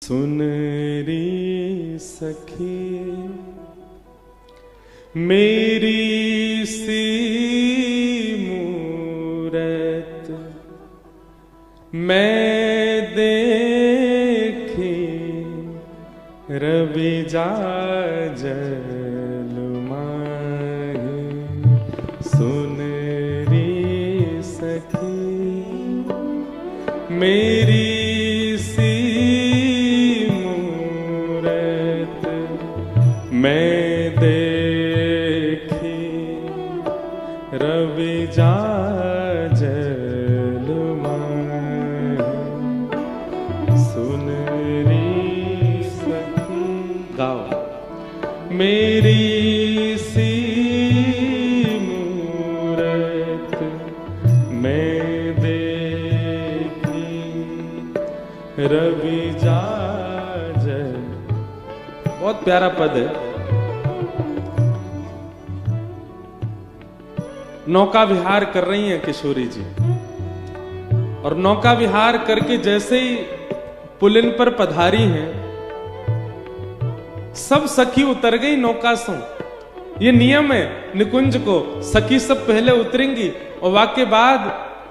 सुन री सखी मेरी सी मूरत मैं देखी रवि जाजल माही। सुन री सखी मेरी सी मूरत मैं देखी रवि जाजल माही। सुन री सखी गाओ मेरी सी मूरत मैं देखी रवि जाजल। बहुत प्यारा पद है। नौका विहार कर रही हैं किशोरी जी, और नौका विहार करके जैसे ही पुलिन पर पधारी हैं, सब सखी उतर गई नौका से। ये नियम है निकुंज को, सखी सब पहले उतरेंगी और वाके बाद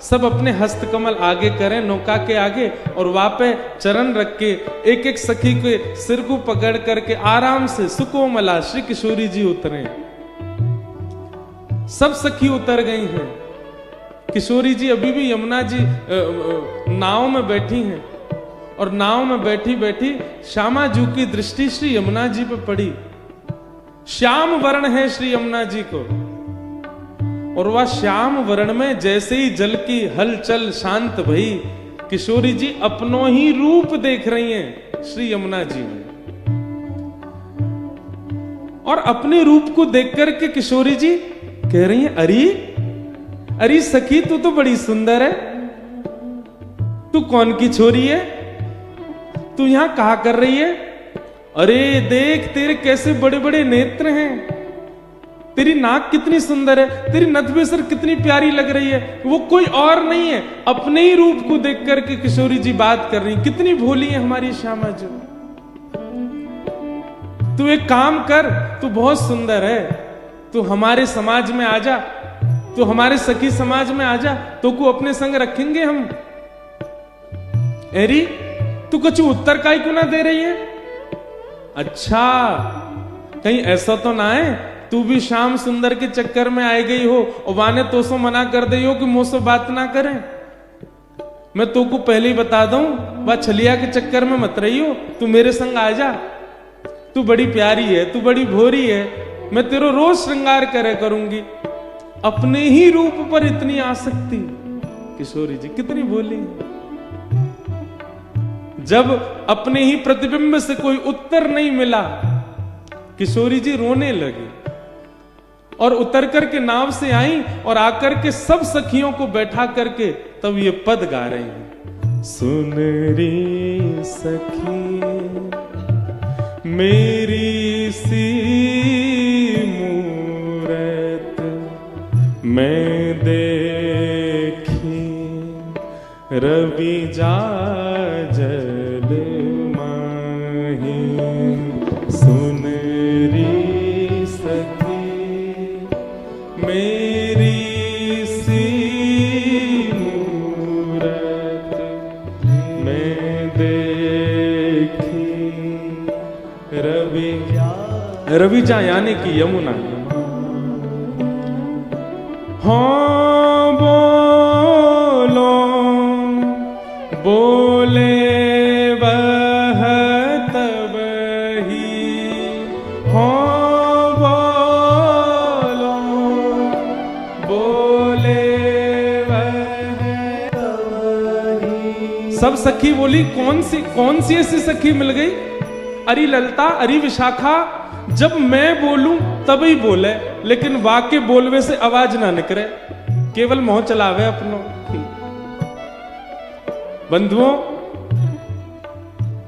सब अपने हस्तकमल आगे करें नौका के आगे, और वहां पे चरण रख के एक एक सखी के सिर को पकड़ करके आराम से सुकोमला श्री किशोरी जी उतरे। सब सखी उतर गई हैं। किशोरी जी अभी भी यमुना जी नाव में बैठी हैं, और नाव में बैठी बैठी श्यामा जी की दृष्टि श्री यमुना जी पे पड़ी। श्याम वर्ण है श्री यमुना जी को, और वह श्याम वर्ण में जैसे ही जल की हलचल शांत भई, किशोरी जी अपनो ही रूप देख रही हैं श्री यमुना जी में। और अपने रूप को देख करके किशोरी जी कह रही हैं, अरे सखी तू तो बड़ी सुंदर है, तू कौन की छोरी है, तू यहां कहा कर रही है? अरे देख तेरे कैसे बड़े बड़े नेत्र हैं, तेरी नाक कितनी सुंदर है, तेरी नथबेसर कितनी प्यारी लग रही है। वो कोई और नहीं है, अपने ही रूप को देख करके किशोरी जी बात कर रही। कितनी भोली है हमारी श्यामा जी। तू एक काम कर, तू बहुत सुंदर है, तू हमारे समाज में आ जा, तू हमारे सखी समाज में आ जा, तो को अपने संग रखेंगे हम। एरी तू कुछ उत्तर काई क्यों ना दे रही है? अच्छा कहीं ऐसा तो ना है तू भी श्याम सुंदर के चक्कर में आ गई हो और वाने तो सो मना कर दई हो कि मुझसे बात ना करें। मैं तो को पहले ही बता दूं, वह छलिया के चक्कर में मत रही हो, तू मेरे संग आ जा। तू बड़ी प्यारी है, तू बड़ी भोरी है, मैं तेरो रोज श्रृंगार करे करूंगी। अपने ही रूप पर इतनी आसक्ति। किशोरी जी कितनी भोली। जब अपने ही प्रतिबिंब से कोई उत्तर नहीं मिला, किशोरी जी रोने लगी और उतर करके नाव से आई और आकर के सब सखियों को बैठा करके तब ये पद गा रही हैं। सुन री सखी मेरी सी मूरत मैं देखी रवि जाजल माही। सुन री सखी मेरी सी मूरत मैं देखी रवि जा यानी कि यमुना। हाँ बोलो बोले वह तब ही, हाँ बोलो बोले वह तब ही। सब सखी बोली कौन सी ऐसी सखी मिल गई? अरे ललता, अरे विशाखा, जब मैं बोलूं तभी बोले, लेकिन वाके बोलवे से आवाज ना निकले, केवल मोह चलावे अपनो। बंधुओं,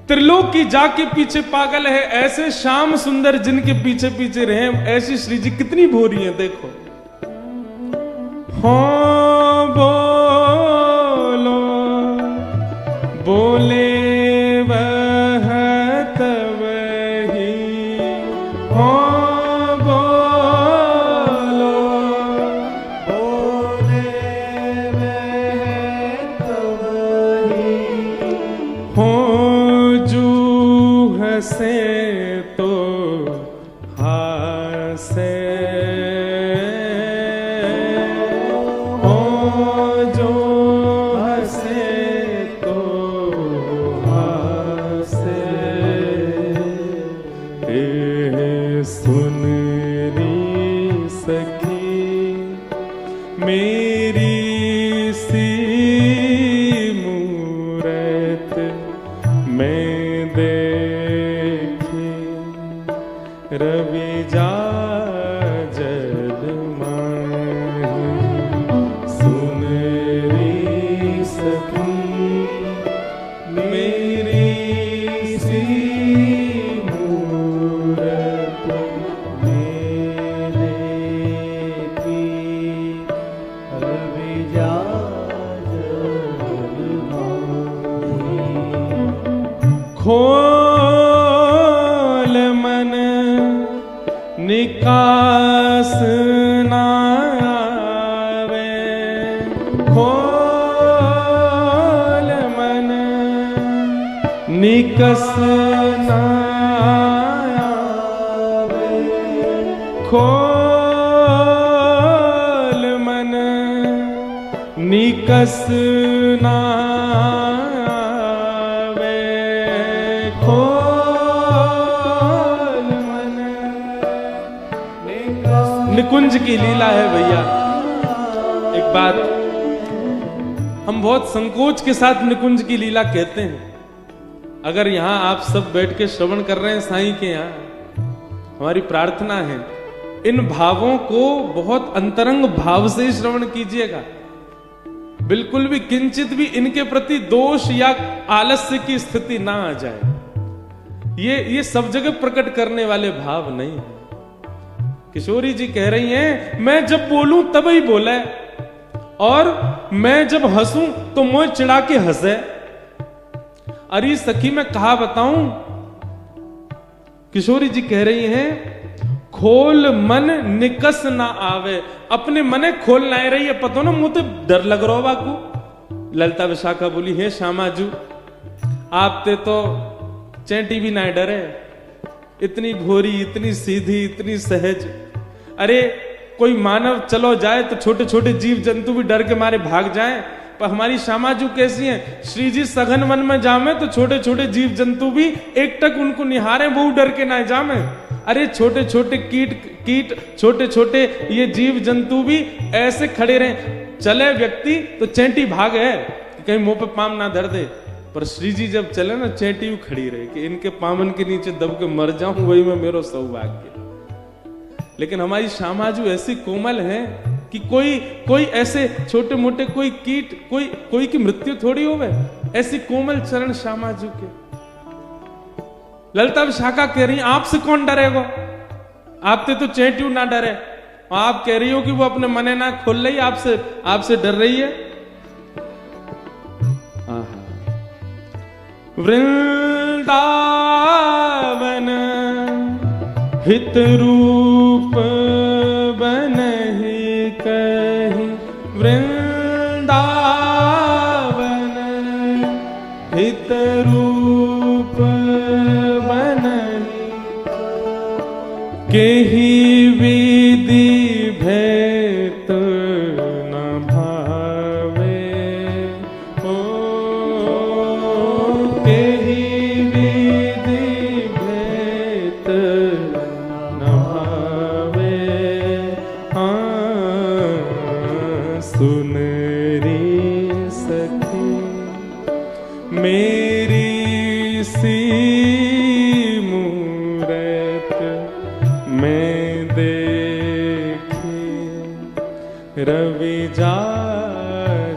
त्रिलोक की जाके पीछे पागल है, ऐसे श्याम सुंदर जिनके पीछे पीछे रहे, ऐसी श्री जी कितनी भोरी है। देखो हाँ बोलो बोले वह हंसे तो हासे, ओ जो हंसे तो हासे, सुन री सखी मेरी सी मूरत मैं देखी, रवि जा जल माही, सुन री सखी मेरी सी मूरत मैं देखी, रवि जा जल माही। खोल मन निकास ना आवे, खोल मन निकस ना आवे, खोल मन निकस ना आवे, खोल मन निकुंज की लीला है भैया। एक बात, हम बहुत संकोच के साथ निकुंज की लीला कहते हैं। अगर यहां आप सब बैठ के श्रवण कर रहे हैं साईं के यहां, हमारी प्रार्थना है इन भावों को बहुत अंतरंग भाव से श्रवण कीजिएगा। बिल्कुल भी किंचित भी इनके प्रति दोष या आलस्य की स्थिति ना आ जाए। ये सब जगह प्रकट करने वाले भाव नहीं है। किशोरी जी कह रही हैं, मैं जब बोलूं तब ही बोले, और मैं जब हंसूं तो मुझे चिढ़ा के हंसे। अरे सखी मैं कहा बताऊं, किशोरी जी कह रही हैं, खोल मन निकस ना आवे, अपने मने खोल ना रही है। पता ना मुझे डर लग रहा बाकू। ललिता विशाखा बोली, हे श्यामाजू आप ते तो चैंटी भी ना डरे, इतनी भोरी, इतनी सीधी, इतनी सहज। अरे कोई मानव चलो जाए तो छोटे छोटे जीव जंतु भी डर के मारे भाग जाएं, पर हमारी श्यामाजू कैसी हैं, श्री जी सघन वन में जामे तो छोटे छोटे जीव जंतु भी एकटक उनको निहारे, वो डर के ना जामे। अरे छोटे छोटे कीट छोटे छोटे ये जीव जंतु भी ऐसे खड़े रहे, चले व्यक्ति तो चैंटी भाग है कहीं मुंह पे पाम ना धर दे, पर श्री जी जब चले ना चैंटी खड़ी रहे कि इनके पामन के नीचे दब के मर जाऊं, वही में मेरो सौभाग्य। लेकिन हमारी श्यामाजू ऐसी कोमल है कि कोई ऐसे छोटे मोटे कोई कीट कोई की मृत्यु थोड़ी होवे, ऐसी कोमल चरण श्यामाजू के। ललिता विशाखा कह रही, आपसे कौन डरेगा, आपसे तो चैंटी ना डरे, आप कह रही हो कि वो अपने मने ना खोल रही, आपसे डर रही है। वृंदावन हित रूप बनहि कहि, वृंदावन हित रूप बनहि केहि विधि भेत न भावे, ओ केहि विधि भेत न भावे। सुन री सखी मेरी सी मूरत मैं देखी, रवि जा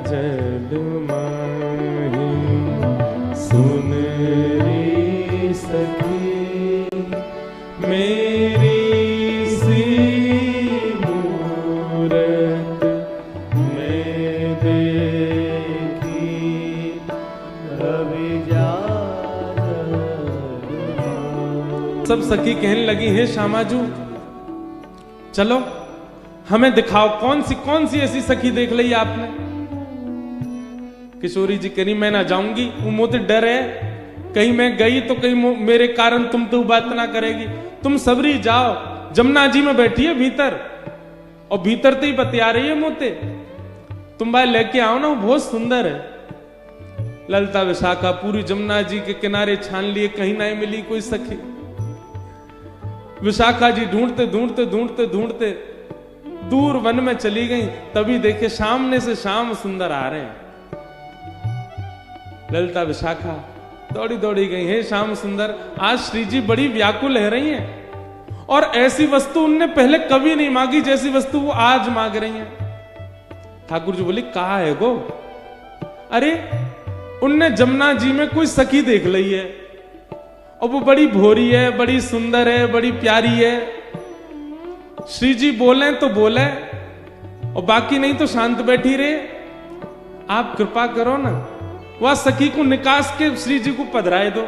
जल माही। सुन री सखी मेरी सी मूरत मैं देखी, रवि जा जल माही। सब सखी कहने लगी, हे श्यामाजू चलो हमें दिखाओ कौन सी ऐसी सखी देख ली आपने। किशोरी जी कह रही, मैं ना जाऊंगी, वो मोते डर है, कहीं मैं गई तो कहीं मेरे कारण तुम तो बात ना करेगी। तुम सबरी जाओ, जमुना जी में बैठी है भीतर, और भीतर तो ही बतिया रही है मोते, तुम भाई लेके आओ ना, वो बहुत सुंदर है। ललिता विशाखा पूरी जमुना जी के किनारे छान लिए, कहीं नहीं मिली कोई सखी। विशाखा जी ढूंढते ढूंढते ढूंढते ढूंढते दूर वन में चली गई। तभी देखे सामने से श्याम सुंदर आ रहे हैं। ललिता विशाखा दौड़ी दौड़ी गई, हे श्याम सुंदर, आज श्री जी बड़ी व्याकुल रह रही हैं, और ऐसी वस्तु उनने पहले कभी नहीं मांगी जैसी वस्तु वो आज मांग रही हैं। ठाकुर जी बोले, कहा है गो? अरे उनने जमुना जी में कोई सखी देख ली है, और वो बड़ी भोरी है, बड़ी सुंदर है, बड़ी प्यारी है। श्री जी बोले तो बोले, और बाकी नहीं तो शांत बैठी रहे। आप कृपा करो ना, वह सखी को निकास के श्री जी को पधराए दो।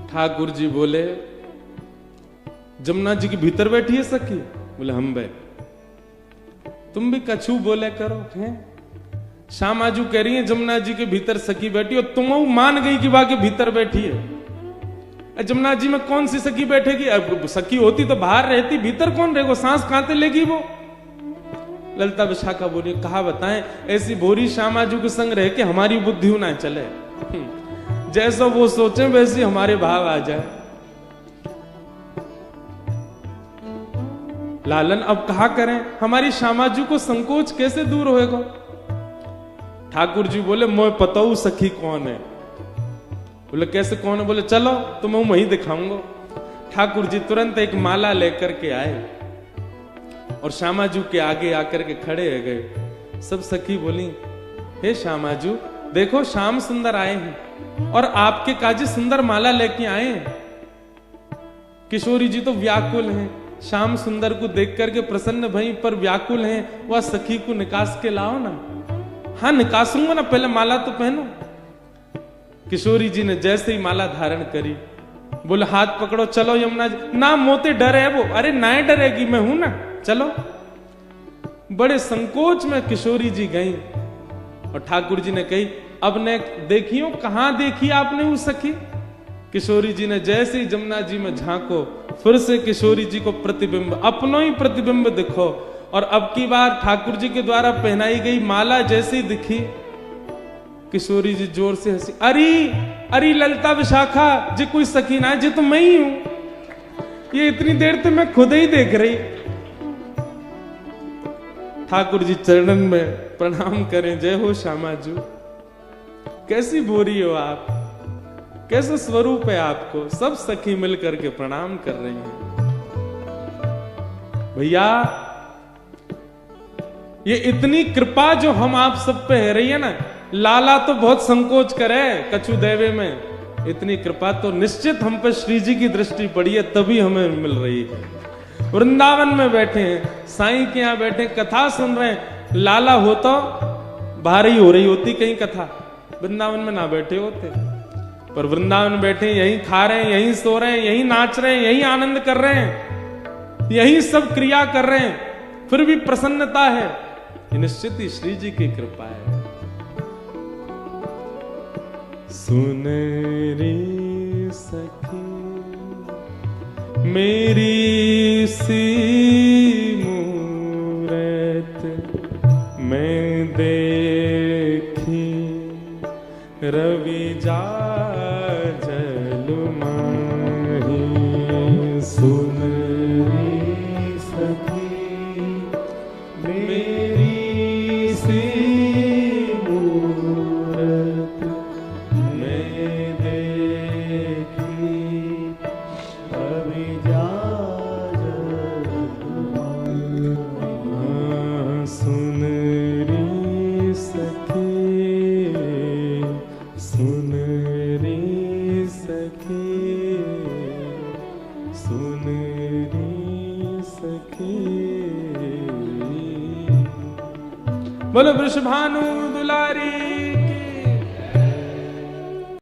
ठाकुर जी बोले, जमुना जी के भीतर बैठी है सखी? बोले, हम बे। तुम भी कछु बोले करो। हैं श्यामाजू कह रही है जमुना जी के भीतर सखी बैठी, और तुम मान गई कि वहां के भीतर बैठी है। जमुना जी में कौन सी सखी बैठेगी? अब सखी होती तो बाहर रहती, भीतर कौन रहेगा? सांस कहां लेगी वो? ललिता विशाखा बोली, कहा बताएं, ऐसी भोरी श्यामाजू के संग रह के हमारी बुद्धि ना चले। जैसा वो सोचे वैसी हमारे भाव आ जाए। लालन अब कहा करें, हमारी श्यामाजू को संकोच कैसे दूर होएगा? ठाकुर जी बोले, मैं पताऊ सखी कौन है। बोले, कैसे कौन है? बोले, चलो तुम्हें वही दिखाऊंगा। ठाकुर जी तुरंत एक माला लेकर के आए, और श्यामाजू के आगे आकर के खड़े हो गए। सब सखी बोली, हे श्यामाजू, देखो श्याम सुंदर आए हैं, और आपके काजी सुंदर माला लेके आए हैं। किशोरी जी तो व्याकुल हैं, श्याम सुंदर को देख करके प्रसन्न भई, पर व्याकुल हैं। वह सखी को निकास के लाओ ना। हाँ निकासूंगा ना, पहले माला तो पहनो। किशोरी जी ने जैसे ही माला धारण करी, बोले, हाथ पकड़ो, चलो यमुना जी। ना मोते डर है वो। अरे ना डरेगी, मैं हूं ना, चलो। बड़े संकोच में किशोरी जी गई, और ठाकुर जी ने कही, अब ने देखियो, कहां देखी आपने वो सखी? किशोरी जी ने जैसे ही जमुना जी में झांको, फिर से किशोरी जी को प्रतिबिंब, अपनो ही प्रतिबिंब दिखो। और अब की बार ठाकुर जी के द्वारा पहनाई गई माला जैसी दिखी, किशोरी जी जोर से हंसी। अरे ललिता विशाखा जी, कोई सखी ना जी, तो मैं ही हूं। ये इतनी देर तो मैं खुद ही देख रही। ठाकुर जी चरणन में प्रणाम करें, जय हो श्यामाजू, कैसी भोरी हो आप, कैसे स्वरूप है आपको। सब सखी मिलकर के प्रणाम कर रही हैं। भैया ये इतनी कृपा जो हम आप सब पे है रही है ना, लाला तो बहुत संकोच करे कछु देवे में, इतनी कृपा तो निश्चित हम पे श्री जी की दृष्टि पड़ी है, तभी हमें मिल रही है। वृंदावन में बैठे हैं, साईं के यहां बैठे, कथा सुन रहे हैं। लाला होता बाहर ही हो रही होती कहीं कथा, वृंदावन में ना बैठे होते। पर वृंदावन में बैठे, यहीं खा रहे हैं, यहीं सो रहे हैं, यहीं नाच रहे हैं, यहीं आनंद कर रहे हैं, यहीं सब क्रिया कर रहे हैं, फिर भी प्रसन्नता है। ये निश्चित ही श्री जी की कृपा है। सुन रे सखी मेरी सी मूरत मैं देखी, रवि जा जल माही। सुन रे सखी मेरी सी मूरत मैं देखी, रवि जा जल माही। सुन रे सखी, सुन रे सखी, सुन रे सखी। बोलो वृषभानु दुलारी